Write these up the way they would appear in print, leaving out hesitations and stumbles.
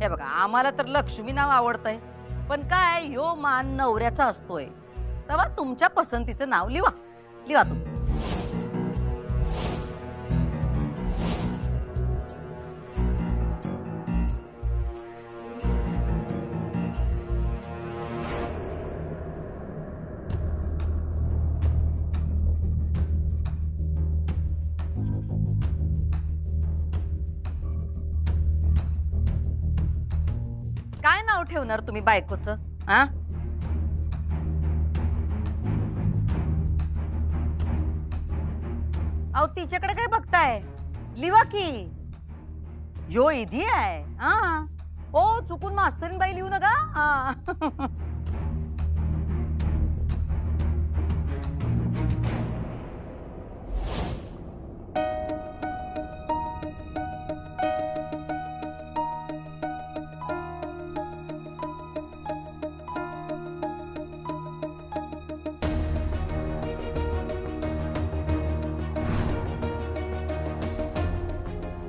हे बघा, आम्हाला तर लक्ष्मी नाव आवडतंय, पण काय ह्यो मान नवऱ्याचा असतोय, तेव्हा तुमच्या पसंतीचं नाव लिहा. लिहा तुम्ही. काय नाव ठेवणार तुम्ही बायकोचं? हा, अहो तिच्याकडे काय बघताय? लिवा की. यो इधी आहे. हा, ओ चुकून मास्तरीन बाई लिहू नका. हा.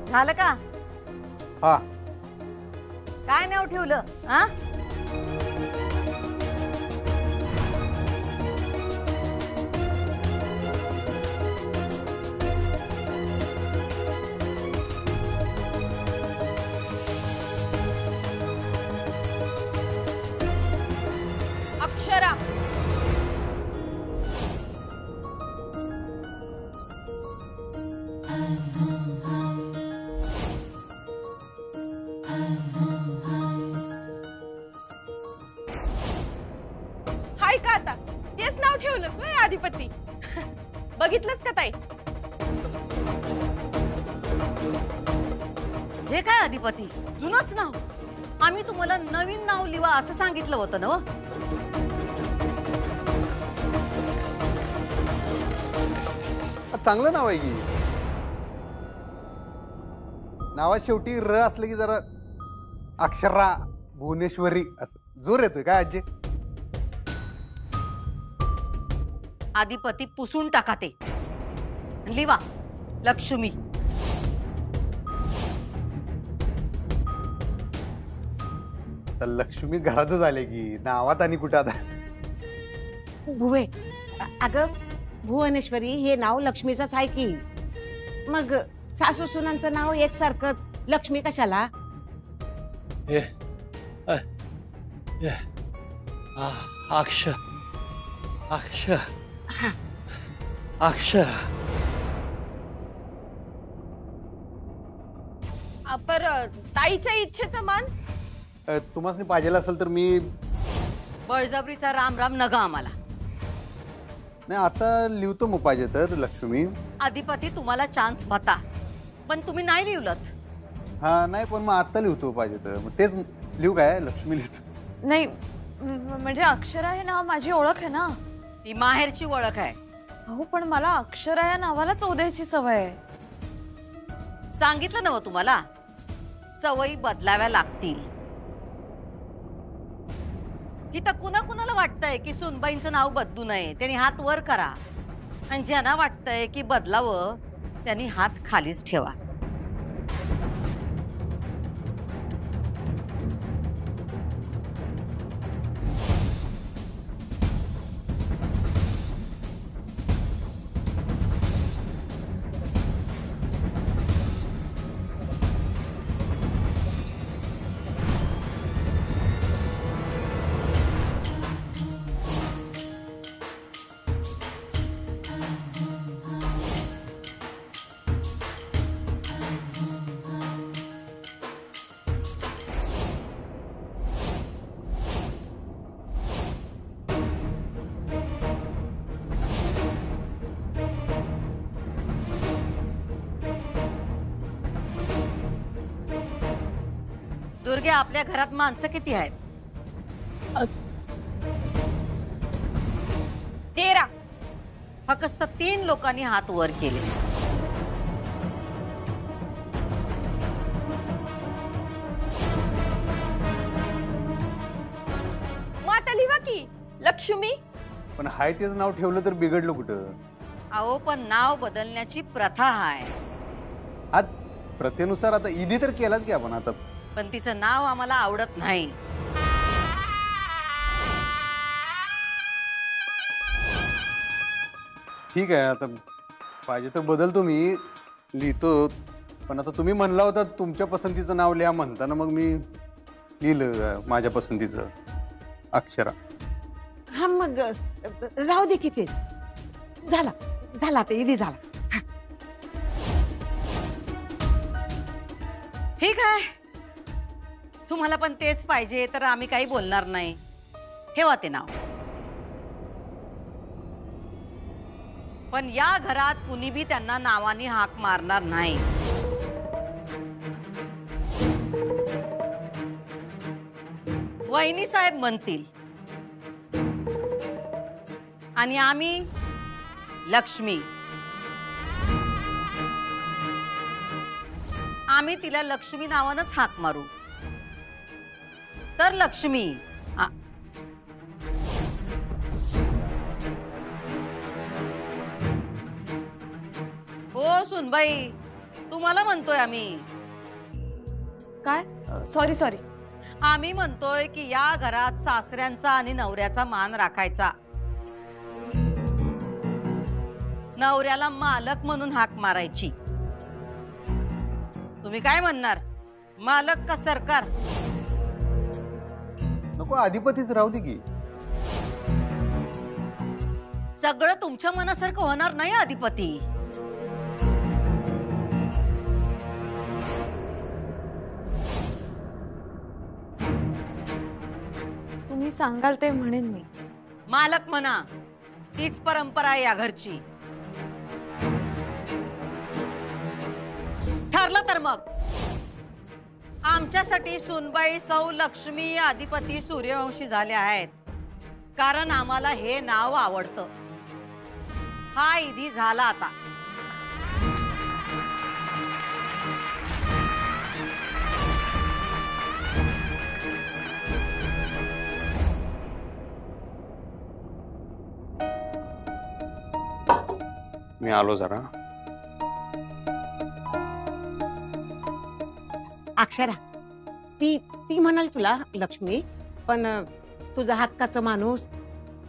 झालं का? हा, काय नाव ठेवलं? हा, अक्षरा. हाय का आता तेच नाव ठेवलंस वय अधिपती? बघितलंस का ताई? हे काय अधिपती? जुनच नाव. आम्ही तुम्हाला नवीन नाव लिवा असं सांगितलं होतं ना. चांगलं नाव आहे की. नावात शेवटी र असलं की जरा अक्षरा भुवनेश्वरी असं जोर येतोय काय आजी? अधिपती पुसून टाका ते. लिवा लक्ष्मी. तर लक्ष्मी घरातच आले की नावात आणि कुठं आता? भुवे, अगं भुवनेश्वरी हे नाव लक्ष्मीचंच आहे की. मग सासू सुनांचं नाव एकसारखंच, लक्ष्मी कशाला? अक्ष अक्ष अक्षर. पर ताईच्या इच्छेचं मान. तुम्हाला पाहिजे असेल तर मी बळजबरीचा राम राम नगा आम्हाला. नाही आता लिहतो मग पाहिजे तर लक्ष्मी. अधिपती तुम्हाला चान्स होता, पण तुम्ही नाही लिहिलत. हा नाही पण मग आता लिहतो पाहिजे तर मग तेच लिहू काय लक्ष्मी लिहितो. नाही म्हणजे अक्षरा हे नाव माझी ओळख आहे ना. ती माहेरची ओळख आहे. हो पण मला अक्षरा या नावालाच ओढायची सवय आहे. सांगितलं ना तुम्हाला, सवयी बदलाव्या लागतील. इथं कुणा कुणाला वाटतंय की सुनबाईंचं नाव बदलू नये त्यांनी हात वर करा, आणि ज्यांना वाटतंय की बदलावं त्यांनी हात खालीच ठेवा. दुर्गे, आपल्या घरात माणसं किती आहेत? 13. फक्त 3 लोकांनी हात वर केले. माता लिहा की लक्ष्मी. पण हाय तेच नाव ठेवलं तर बिघडलं कुठं? अहो पण नाव बदलण्याची प्रथा आहे. आज प्रथेनुसार आता ईदी तर केलाच की आपण आता. पण तिचं नाव आम्हाला आवडत नाही. ठीक आहे, आता पाहिजे तर बदलतो मी, लिहितो. पण आता तुम्ही म्हणला होता तुमच्या पसंतीचं नाव लिहा म्हणताना मग मी लिहिलं माझ्या पसंतीचं अक्षरा. हा मग राहू दे की तेच. झाला झाला ते इदी झाला. ठीक आहे, तुम्हाला पण तेच पाहिजे तर आम्ही काही बोलणार नाही. ठेवा ते नाव. पण या घरात कुणी बी त्यांना नावाने हाक मारणार नाही. वहिनी साहेब म्हणतील आणि आम्ही लक्ष्मी. आम्ही तिला लक्ष्मी नावानंच हाक मारू. तर लक्ष्मी. हो सुनबाई, तुम्हाला म्हणतोय आम्ही. काय? Sorry sorry. आम्ही म्हणतोय की या घरात सासऱ्यांचा आणि नवऱ्याचा मान राखायचा. नवऱ्याला मालक म्हणून हाक मारायची. तुम्ही काय म्हणणार, मालक का सरकार? नको, अधिपतीच राहू दे की. सगळं तुमच्या मनासारखं होणार नाही अधिपती. तुम्ही सांगाल ते म्हणेन मी. मालक म्हणा, तीच परंपरा आहे या घरची. ठरलं तर मग आमच्यासाठी सुनबाई सौ लक्ष्मी अधिपती सूर्यवंशी झाले आहेत, कारण आम्हाला हे नाव आवडतं. हा इधी झाला आता. मी आलो जरा. अक्षरा, ती ती म्हणाल तुला लक्ष्मी, पण तुझा हक्काचा माणूस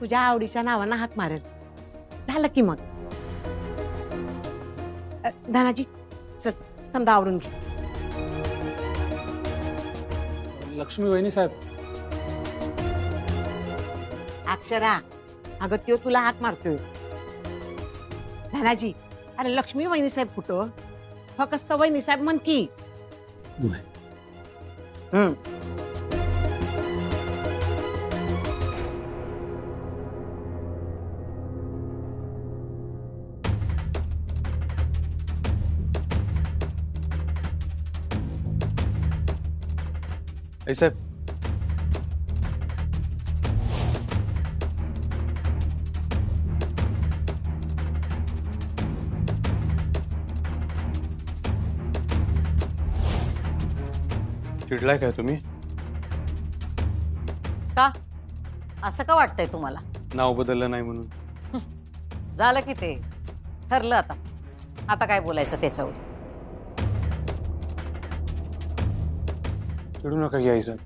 तुझ्या आवडीच्या नावानं हाक मारेल. झालं की मग. धनाजी, समजा आवरून घे. लक्ष्मी वहिनी साहेब. अक्षरा, अगं त्यो तुला हाक मारतोय. धनाजी, अरे लक्ष्मी वहिनी साहेब कुठं? फक्त वहिनी साहेब म्हण की. हम्म. साहेब, चिडलाय काय तुम्ही? का असं का वाटतंय तुम्हाला? नाव बदललं नाही म्हणून. झालं की ते ठरलं. आता आता काय बोलायचं त्याच्यावर? चिडू नका की आई साहेब.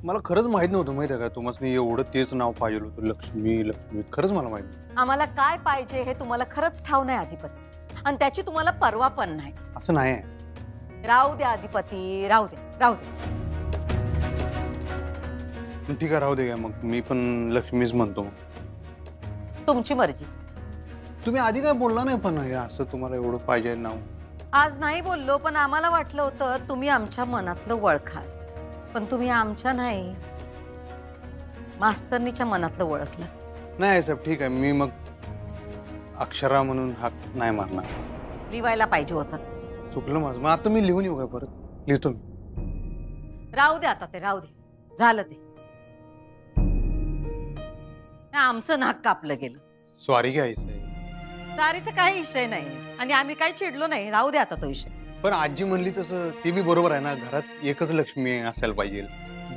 मला खरंच माहित नव्हतं, माहिती आहे का, तुम्हाला एवढं तेच नाव पाहिजे होतं, लक्ष्मी लक्ष्मी. खरंच मला माहित नाही. आम्हाला काय पाहिजे हे तुम्हाला खरंच ठाव नाही अधिपती, आणि त्याची तुम्हाला पर्वा पण नाही. असं नाही. राहू द्या अधिपती, राहू द्या राहू द्या. ठीक आहे, राहू दे का मग. मी पण लक्ष्मीच म्हणतो. तुमची मर्जी. तुम्ही आधी काय बोलला नाही पण हे असं तुम्हाला एवढं पाहिजे नाव. आज नाही बोललो, पण आम्हाला वाटलं होतं तुम्ही आमच्या मनातलं ओळखाल, पण तुम्ही आमच्या नाही, मास्तरनीच्या मनातलं ओळखलं. नाही साहेब, ठीक आहे. मी मग अक्षरा म्हणून हाक नाही मारणार. लिवायला पाहिजे होतं. चुकलं माझं. मग आता मी लिहून येऊ का? परत लिहितो मी. राहू दे आता, ते राहू दे. झालं ते. आमचं नाक कापलं गेलं. सॉरी घ्यायचं. सारीचा काही विषय नाही, आणि आम्ही काही चिडलो नाही. राहू दे आता तो विषय. पण आजी म्हणली तसं ते बी बरोबर आहे ना. घरात एकच लक्ष्मी असायला पाहिजे,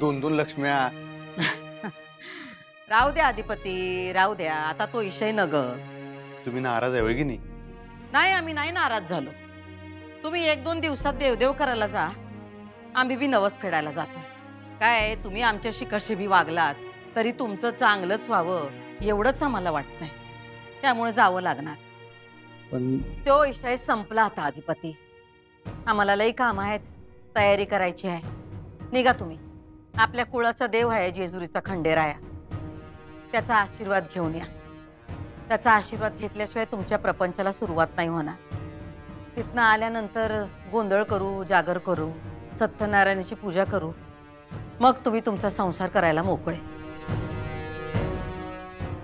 दोन दोन लक्ष्म्या. राहू द्या अधिपती, राहू द्या आता तो विषय. न ग, तुम्ही नाराज आहे की नाही? नाही, आम्ही नाही नाराज झालो. तुम्ही 1-2 दिवसात देवदेव करायला जा, आम्ही बी नवस फेडायला जातो. काय तुम्ही आमच्याशी कसे बी वागलात तरी तुमचं चांगलंच व्हावं एवढंच आम्हाला वाटतंय. त्यामुळे जावं लागणार. पण तो विषय संपला आता अधिपती. आम्हाला लई काम आहेत, तयारी करायची आहे. निघा तुम्ही. आपल्या कुळाचा देव आहे जेजुरीचा खंडेराया, त्याचा आशीर्वाद घेऊन या. त्याचा आशीर्वाद घेतल्याशिवाय तुमच्या प्रपंचाला सुरुवात नाही होणार. तिथनं आल्यानंतर गोंधळ करू, जागर करू, सत्यनारायणाची पूजा करू, मग तुम्ही तुमचा संसार करायला मोकळे.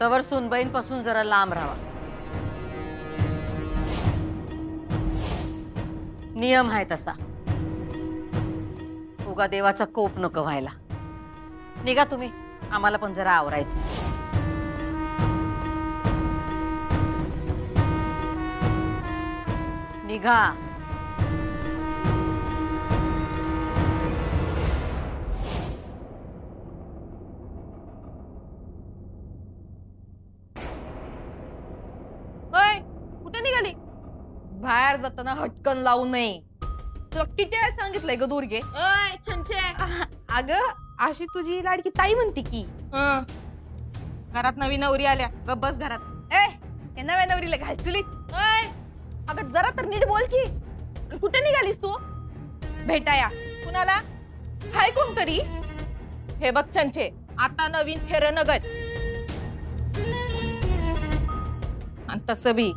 तवर सुनबाईंपासून जरा लांब राहा. नियम आहे तसा. उगा देवाचा कोप नको व्हायला. निघा तुम्ही. आम्हाला पण जरा आवरायचं. निघा. होय, कुठे निघाली? बाहेर जाताना हटकन लावू नये. तुला किती वेळा सांगितलंय ग दुर्गे? ओय छंछे, अगं अशी तुझी लाडकी ताई म्हणते की घरात नवी नवरी आल्या, गप बस घरात. हे नव्या नवरीला घाल चुलीत. ओय, अगं जरा तर नीट बोल की. आणि कुठे निघालीस तू? भेटाया. कुणाला? हाय कोणतरी. हे बघ छंछे, आता नवीन फेर नगत. आणि तसं बी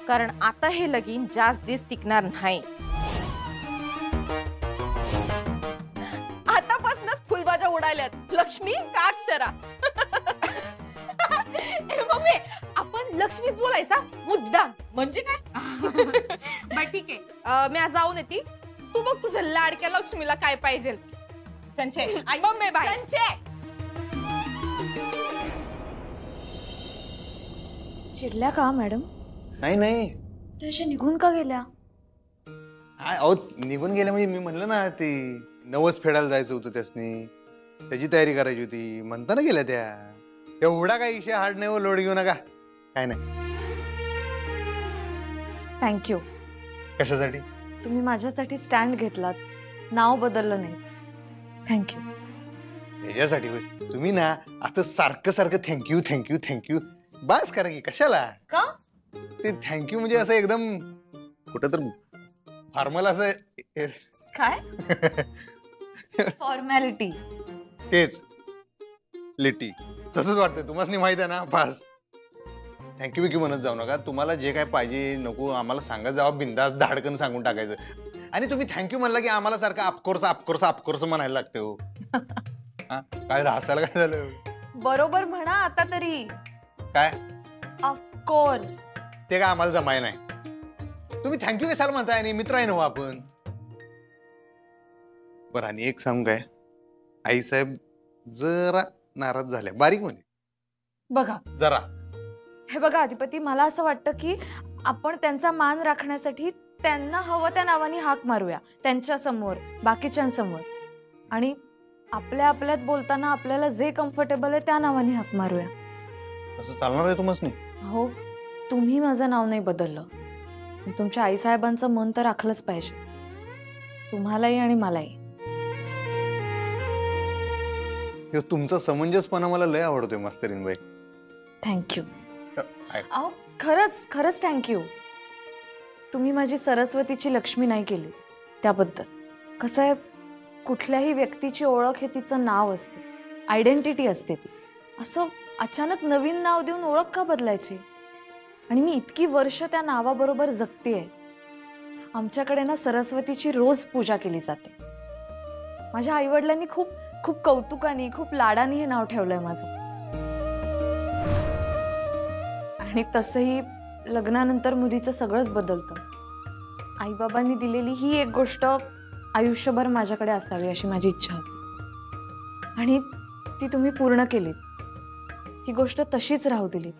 कारण आता हे लगीन जास्त दिवस टिकणार नाही. आतापासूनच फुलबाजा उडाल्यात. लक्ष्मी का अक्षरा? मम्मी आपण लक्ष्मीच बोलायचा मुद्दाम. म्हणजे काय? बर ठीक आहे. मी आज जाऊन येते. तू बघ तुझ्या लाडक्या लक्ष्मीला काय पाहिजे. छंछे, मम्मी बाय. छंछे, चिडल्या का मॅडम? नाही नाही, त्याच्या निघून का गेल्या? अहो निघून गेले म्हणजे मी म्हणलं ना ते नवस फेडायला जायचं होतं त्यासनी, त्याची तयारी करायची होती म्हणताना गेल्या त्या. एवढा काही विषय हार्ड नाही. लोड घेऊ नका. काय नाही. थँक्यू. कशासाठी? तुम्ही माझ्यासाठी स्टँड घेतलात, नाव बदललं नाही. थँक्यू. त्याच्यासाठी होय. तुम्ही ना आता सारखं सारखं थँक्यू थँक्यू थँक्यू बास करा की. कशाला का? ते थँक्यू म्हणजे असं एकदम कुठं तर फॉर्मल असं काय? फॉर्मॅलिटी. तेच लिटी तसंच वाटतंय. तुम्हाला माहित आहे ना. बास थँक्यू बिक्यू म्हणत जाऊ नका. तुम्हाला जे काय पाहिजे नको आम्हाला सांगा. जावा बिंदास धाडकन सांगून टाकायचं. आणि तुम्ही थँक्यू म्हणला की आम्हाला सारखं ऑफकोर्स ऑफकोर्स ऑफकोर्स म्हणायला लागते हो. काय हसायला काय झालं? बरोबर म्हणा आता तरी. काय? ऑफकोर्स. ते काय आम्हाला जमाय नाही. तुम्ही थँक्यू कशाला म्हणताय? आणि मित्र आहे ना हो आपण. बरं आणि एक सांगू काय, आईसाहेब जरा नाराज झाल्या बारीक मध्ये. बघा जरा हे बघा अधिपती, मला असं वाटतं की आपण त्यांचा मान राखण्यासाठी त्यांना हवं त्या नावाने हाक मारूया त्यांच्या समोर, बाकीच्यांसमोर. आणि आपल्या आपल्यात बोलताना आपल्याला जे कम्फर्टेबल आहे त्या नावाने हाक मारूया. असं चालणार आहे तुम्हाला नाही? हो, तुम्ही माझं नाव नाही बदललं. तुमच्या आईसाहेबांचं मन तर राखलंच पाहिजे, तुम्हालाही आणि मलाही. तुमचा समंजसपणा मला लय आवडतोय मास्तरीनबाई. थँक्यू. अहो खरंच खरंच थँक्यू. तुम्ही माझी सरस्वतीची लक्ष्मी नाही केली त्याबद्दल. कसं आहे, कुठल्याही व्यक्तीची ओळख हे तिचं नाव असते, आयडेंटिटी असते ती. असं अचानक नवीन नाव देऊन ओळख का बदलायची? आणि मी इतकी वर्ष त्या नावाबरोबर जगतेय. आमच्याकडे ना सरस्वतीची रोज पूजा केली जाते. माझ्या आईवडिलांनी खूप खूप कौतुकाने खूप लाडाने हे नाव ठेवलंय माझं. आणि तसंही लग्नानंतर मुलीचं सगळंच बदलतं. आईबाबांनी दिलेली ही एक गोष्ट आयुष्यभर माझ्याकडे असावी अशी माझी इच्छा होती. आणि ती तुम्ही पूर्ण केलीत. ती गोष्ट तशीच राहू दिलीत,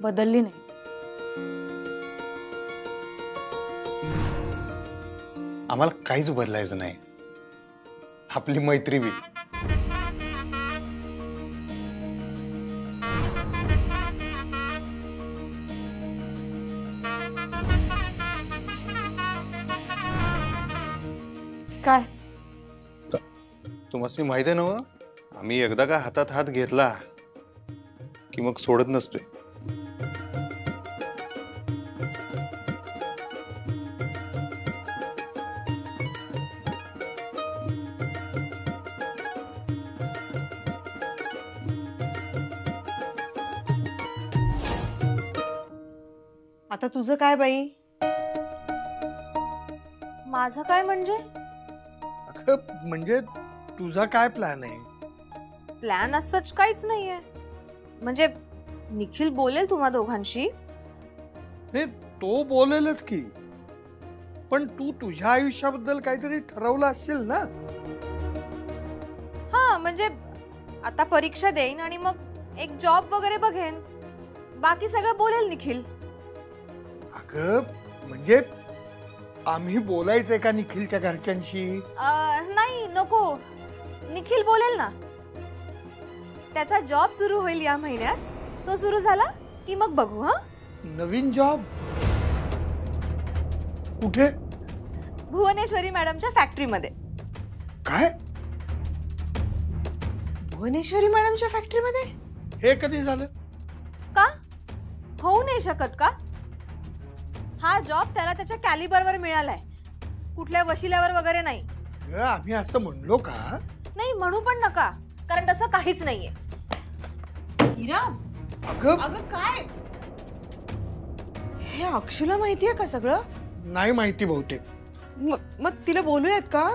बदलली नाही. आम्हाला काहीच बदलायचं नाही. आपली मैत्री बी. काय? तुम्हाला माहिती आहे ना हो? आम्ही एकदा का हातात हात घेतला की मग सोडत नसतोय. आता तुझं काय बाई? माझं काय म्हणजे? अगं म्हणजे तुझा काय प्लॅन आहे? प्लॅन असंच काहीच नाहीये. म्हणजे निखिल बोलेल तुम्हा दोघांशी. नाही, तो बोलेलच की, पण तू तुझ्या आयुष्याबद्दल काहीतरी ठरवलं असेल ना? हा म्हणजे आता परीक्षा देईन आणि मग एक जॉब वगैरे बघेन. बाकी सगळं बोलेल निखिल. अगं म्हणजे आम्ही बोलायचंय का निखिलच्या घरच्यांशी? नाही नको, निखिल बोलेल ना. त्याचा जॉब सुरू होईल या महिन्यात. तो सुरू झाला की मग बघू. हा, नवीन जॉब कुठे? भुवनेश्वरी मॅडमच्या फॅक्टरीमध्ये. काय? भुवनेश्वरी मॅडमच्या फॅक्टरीमध्ये? हे कधी झालं? का होऊ नाही शकत का? हा जॉब त्याला त्याच्या कॅलिबरवर मिळालाय, कुठल्या वशिल्यावर वगैरे नाही. अगं, आम्ही असं म्हणलो का? नाही म्हणू पण नका, कारण तसं काहीच नाहीये. अगं अगं काय हे अक्षुला माहितीये का सगळं? नाही माहिती बहुतेक. मग तिला बोलूयात का?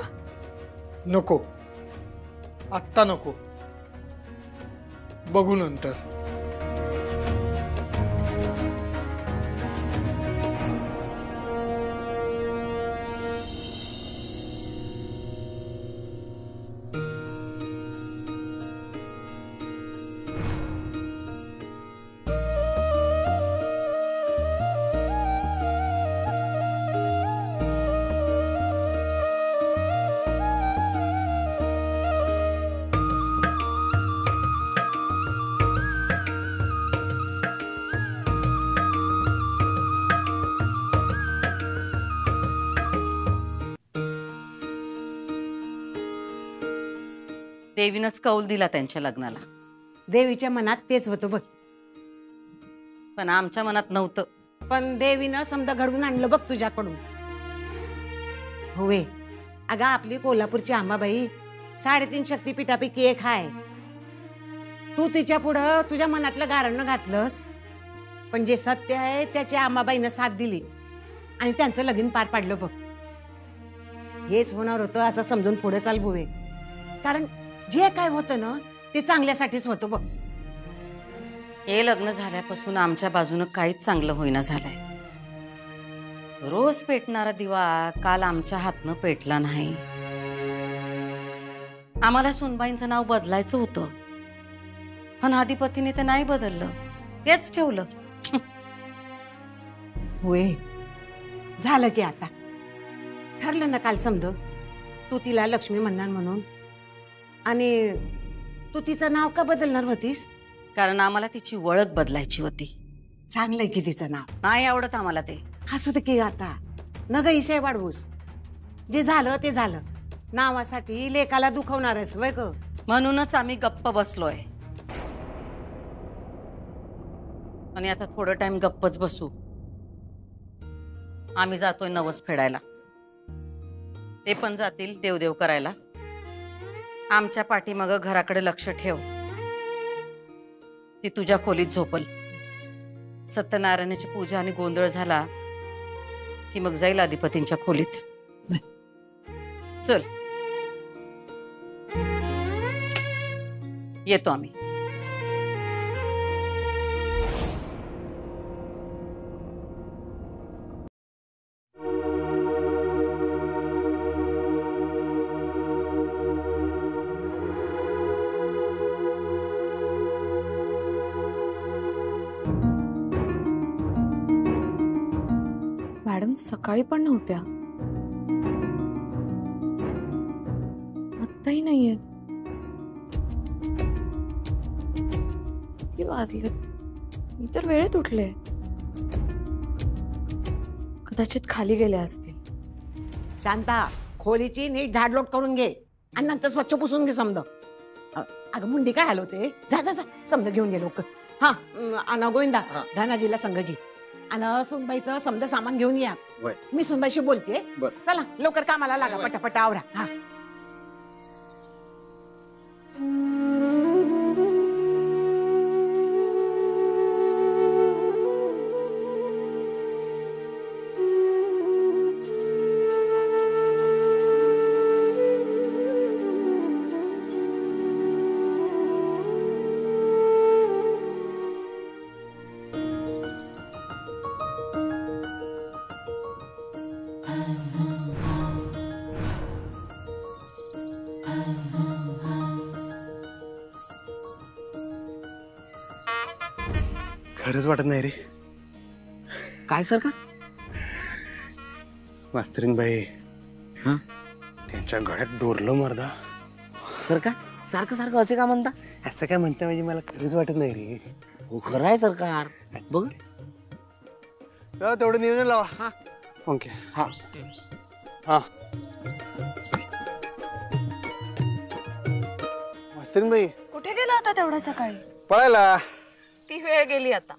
नको, आत्ता नको, बघू नंतर. देवीनंच कौल दिला त्यांच्या लग्नाला. देवीच्या मनात तेच होतं बघ. पण आमच्या मनात नव्हतं. पण देवीनं समजा घडवून आणलं बघ तुझ्याकडून. होय, अगं आपली कोल्हापूरची आंबाबाई 3.5 शक्तिपीठापैकी एक आहे. तू तिच्या पुढं तुझ्या मनातलं गारणं घातलंस, पण जे सत्य आहे त्याची आंबाबाईनं साथ दिली आणि त्यांचं लगीन पार पाडलं बघ. हेच होणार होतं असं समजून पुढे चाल बुवे. कारण जे काय होतं ना ते चांगल्यासाठीच होतं बघ. हे लग्न झाल्यापासून आमच्या बाजूनं काहीच चांगलं होईना झालंय. रोज पेटणारा दिवा काल आमच्या हातनं पेटला नाही. आम्हाला सुनबाईंचं नाव बदलायचं होतं, पण अधिपतीने ते नाही बदललं, तेच ठेवलं. होय, झालं की आता ठरलं ना. काल समज तू तिला लक्ष्मी म्हणणार म्हणून, आणि तू तिचं नाव का बदलणार होतीस? कारण आम्हाला तिची ओळख बदलायची होती. चांगलंय की तिचं नाव. नाही आवडत आम्हाला ते. हसू दे की आता, न ग इशय वाढवूस. जे झालं ते झालं. नावासाठी लेकाला दुखवणारच वय ग. म्हणूनच आम्ही गप्प बसलोय. आणि आता थोडं टाइम गप्पच बसू. आम्ही जातोय नवस फेडायला. ते पण जातील देवदेव करायला. आमच्या पाठीमागं घराकडे लक्ष ठेव. ती तुझ्या खोलीत झोपल. सत्यनारायणाची पूजा आणि गोंधळ झाला की मग जाईल अधिपतींच्या खोलीत. चल येतो आम्ही. मॅडम सकाळी पण नव्हत्या, आत्ताही नाहीयेत. किती वाजले? मी तर वेळेत उठले. कदाचित खाली गेले असतील. शांता, खोलीची नीट झाडलोट करून घे आणि नंतर स्वच्छ पुसून घे समद. अगं मुंडी काय हलवते, जा जा जा समद घेऊन घे लोक. हा अन गोविंदा धनाजीला संग घे आणि सुनबाईचं समद सामान घेऊन या. मी सुनबाईशी बोलते. चला लवकर कामाला लागा, पटापट आवरा. हा खरंच वाटत नाही रे. काय सर का मास्तरीन बाई त्यांच्या गळ्यात डोरलं मर्दा. सर का सारखं सारखं असे का म्हणता? असं काय म्हणता म्हणजे मला खरंच वाटत नाही रे. हो खरं आहे सरकार. बघ तेवढं नियोजन लावा. ओके. हा हा मास्तरीन बाई कुठे गेला होता तेवढा सकाळी? पळायला. ती वेळ गेली आता.